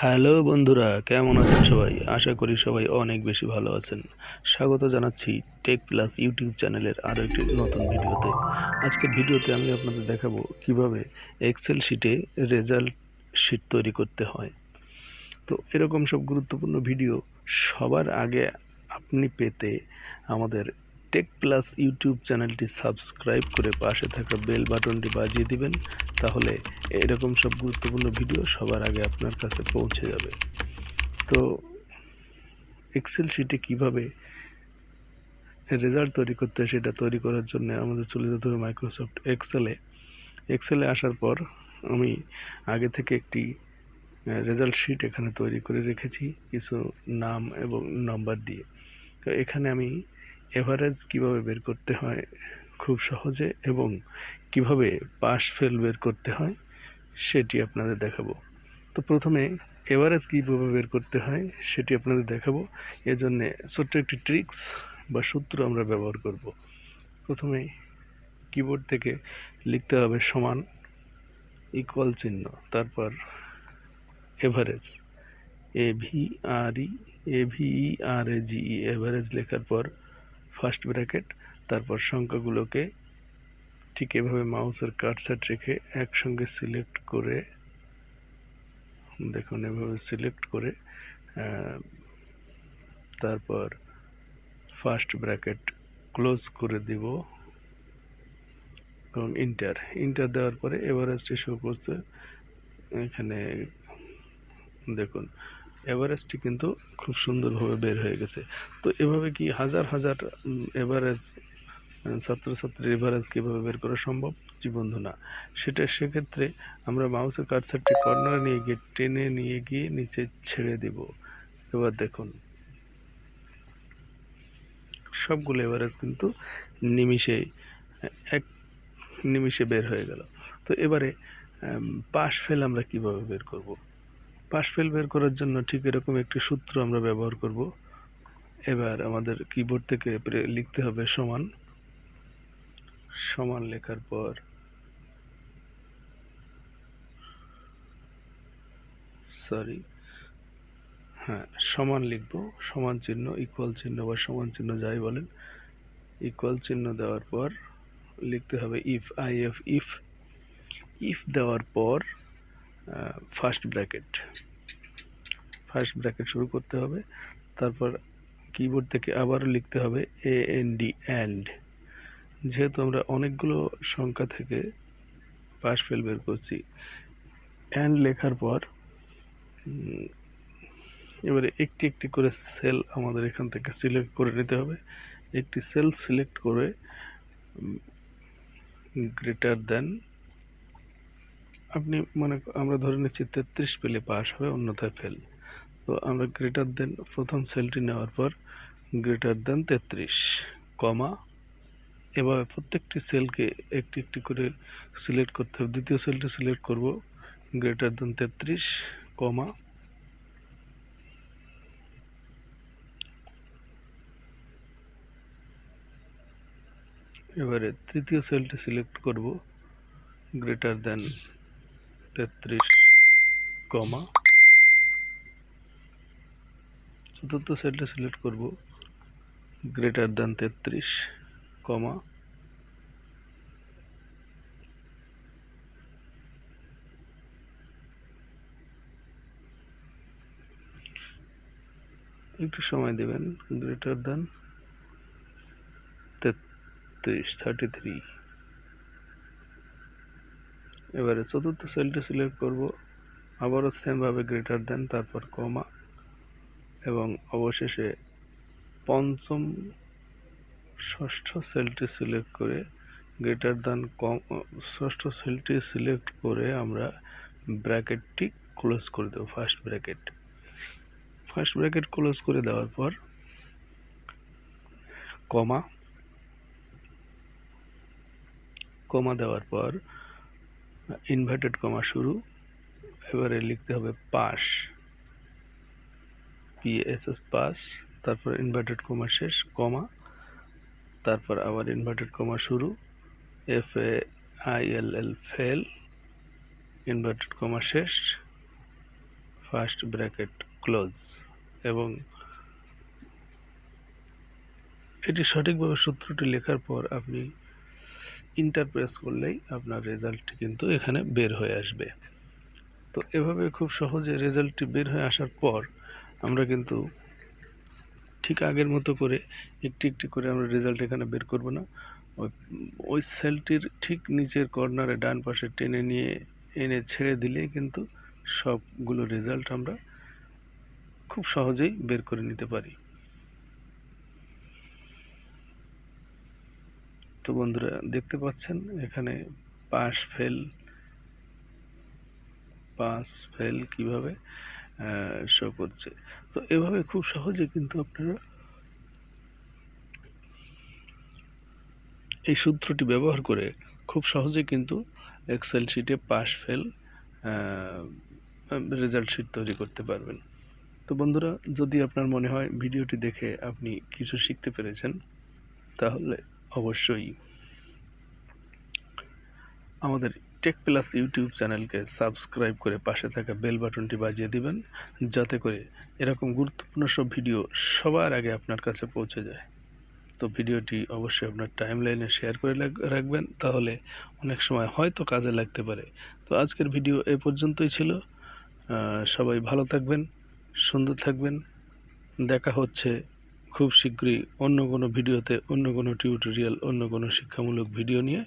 Hello বন্ধুরা, কেমন আছেন সবাই? আশা করি সবাই অনেক বেশি ভালো আছেন। স্বাগত জানাচ্ছি টেক প্লাস ইউটিউব চ্যানেলের আরও একটি নতুন ভিডিওতে। আজকের ভিডিওতে আমি আপনাদের দেখাবো কিভাবে এক্সেল শিটে রেজাল্ট শিট তৈরি করতে হয়। তো এরকম সব গুরুত্বপূর্ণ ভিডিও সবার আগে আপনি পেতে আমাদের টেক প্লাস ইউটিউব চ্যানেলটি সাবস্ক্রাইব করে পাশে থাকা বেল বাটনটি বাজিয়ে দিবেন, তাহলে এরকম সব গুরুত্বপূর্ণ ভিডিও সবার আগে আপনার কাছে পৌঁছে যাবে। তো এক্সেল শিটে কিভাবে রেজাল্ট তৈরি করতে হয় সেটা তৈরি করার জন্য আমাদের চলে যেতে হবে মাইক্রোসফট এক্সেলে আসার পর আমি আগে থেকে একটি রেজাল্ট শিট এখানে তৈরি করে রেখেছি কিছু নাম এবং নাম্বার দিয়ে। তো এখানে আমি এভারেজ কিভাবে বের করতে হয় খুব সহজে এবং কিভাবে পাস ফেল বের করতে হয় সেটি আপনাদের দেখাবো। তো প্রথমে এভারেজ কীভাবে বের করতে হয় সেটি আপনাদের দেখাবো। এজন্য ছোট্ট একটি ট্রিক্স বা সূত্র আমরা ব্যবহার করব। প্রথমে কিবোর্ড থেকে লিখতে হবে সমান ইকুয়াল চিহ্ন, তারপর এভারেজ AVREGE এভারেজ লেখার পর ফার্স্ট ব্র্যাকেট, তারপর সংখ্যাগুলোকে ঠিক এভাবে মাউসের কার্সার রেখে একসঙ্গে সিলেক্ট করে, দেখুন এভাবে সিলেক্ট করে তারপর ফার্স্ট ব্র্যাকেট ক্লোজ করে দিব এবং ইন্টার দেওয়ার পরে এভারেজটি শো করছে। এখানে দেখুন এভারেজটি কিন্তু খুব সুন্দরভাবে বের হয়ে গেছে। তো এভাবে কি হাজার হাজার এভারেজ ছাত্রছাত্রীর এভারেজ কীভাবে বের করা সম্ভব? জি বন্ধু, না। সেক্ষেত্রে আমরা মাউসের কার্সারটি কর্নারে নিয়ে গিয়ে টেনে নিয়ে গিয়ে নিচে ছেড়ে দেব। এবার দেখুন সবগুলো এভারেজ কিন্তু এক নিমিষে বের হয়ে গেল। তো এবারে পাস ফেল আমরা কিভাবে বের করব? পাস ফেল বের করার জন্য ঠিক এরকম একটি সূত্র আমরা ব্যবহার করব। এবার আমাদের কিবোর্ড থেকে লিখতে হবে সমান লেখার পর সমান লিখব, সমান চিহ্ন ইকুয়াল চিহ্ন বা সমান চিহ্ন যাই বলেন, ইকুয়াল চিহ্ন দেওয়ার পর লিখতে হবে ইফ দেওয়ার পর ফার্স্ট ব্র্যাকেট শুরু করতে হবে। তারপর কিবোর্ড থেকে আবারও লিখতে হবে AND। যেহেতু আমরা অনেকগুলো সংখ্যা থেকে পাস ফেল বের করছি, অ্যান্ড লেখার পর এবারে একটি একটি করে সেল আমাদের এখান থেকে সিলেক্ট করে নিতে হবে। একটি সেল সিলেক্ট করে গ্রেটার দেন, আপনি আমরা ধরে নিচ্ছি 33 পেলে পাস হবে, অন্যথায় ফেল। তো আমরা গ্রেটার দেন প্রথম সেলটি নেওয়ার পর গ্রেটার দেন 33 কমা, এভাবে প্রত্যেকটি সেলকে একটি একটি করে সিলেক্ট করতে হবে। দ্বিতীয় সেলটি সিলেক্ট করব, গ্রেটার দেন 33 কমা, এবারে তৃতীয় সেলটি সিলেক্ট করব, গ্রেটার দেন 33 কমা, চতুর্থ সেলটি সিলেক্ট করব, গ্রেটার দেন 33 কমা, একটু সময় দেবেন, গ্রেটার দেন 33। এবারে চতুর্থ সেলটি সিলেক্ট করব, আবারও সেমভাবে গ্রেটার দেন, তারপর কমা, এবং অবশেষে ষষ্ঠ সেলটি সিলেক্ট করে গ্রেটার দেন ষষ্ঠ সেলটি সিলেক্ট করে আমরা ব্র্যাকেটটি ক্লোজ করে দেব। ফার্স্ট ব্র্যাকেট ক্লোজ করে দেওয়ার পর কমা দেওয়ার পর ইনভার্টেড কমা শুরু, এবারে লিখতে হবে PAS, পাস, তারপর ইনভার্টেড কমা শেষ, কমা, তারপর আবার ইনভার্টেড কমা শুরু, FAILL ফেল, ইনভার্টেড কমা শেষ, ফার্স্ট ব্র্যাকেট ক্লোজ, এবং এটি সঠিকভাবে সূত্রটি লেখার পর আপনি ইন্টার প্রেস করলেই আপনার রেজাল্টটি কিন্তু এখানে বের হয়ে আসবে। তো এভাবে খুব সহজে রেজাল্টটি বের হয়ে আসার পর আমরা কিন্তু ঠিক আগের মতো করে একটি একটি করে আমরা রেজাল্ট এখানে বের করব না, ওই সেলটির ঠিক নিচের কর্নারে ডান পাশে টেনে নিয়ে এনে ছেড়ে দিলেই কিন্তু সবগুলো রেজাল্ট আমরা খুব সহজেই বের করে নিতে পারি। তো বন্ধুরা দেখতে পাচ্ছেন এখানে পাস ফেল কিভাবে শো করছে। তো এভাবে খুব সহজে কিন্তু আপনারা এই সূত্রটি ব্যবহার করে খুব সহজে কিন্তু এক্সেল শিটে পাস ফেল রেজাল্ট শিট তৈরি করতে পারবেন। তো বন্ধুরা, যদি আপনার মনে হয় ভিডিওটি দেখে আপনি কিছু শিখতে পেরেছেন, তাহলে অবশ্যই আমাদের টেক প্লাস ইউটিউব চ্যানেলকে সাবস্ক্রাইব করে পাশে থাকা বেল বাটনটি বাজিয়ে দিবেন, যাতে করে এরকম গুরুত্বপূর্ণ সব ভিডিও সবার আগে আপনার কাছে পৌঁছে যায়। তো ভিডিওটি অবশ্যই আপনার টাইমলাইনে শেয়ার করে রাখবেন, তাহলে অনেক সময় হয়তো কাজে লাগতে পারে। তো আজকের ভিডিও এই পর্যন্তই ছিল। সবাই ভালো থাকবেন, সুন্দর থাকবেন। দেখা হচ্ছে খুব শীঘ্রই অন্য কোনো ভিডিওতে, অন্য কোনো টিউটোরিয়াল, অন্য কোনো শিক্ষামূলক ভিডিও নিয়ে।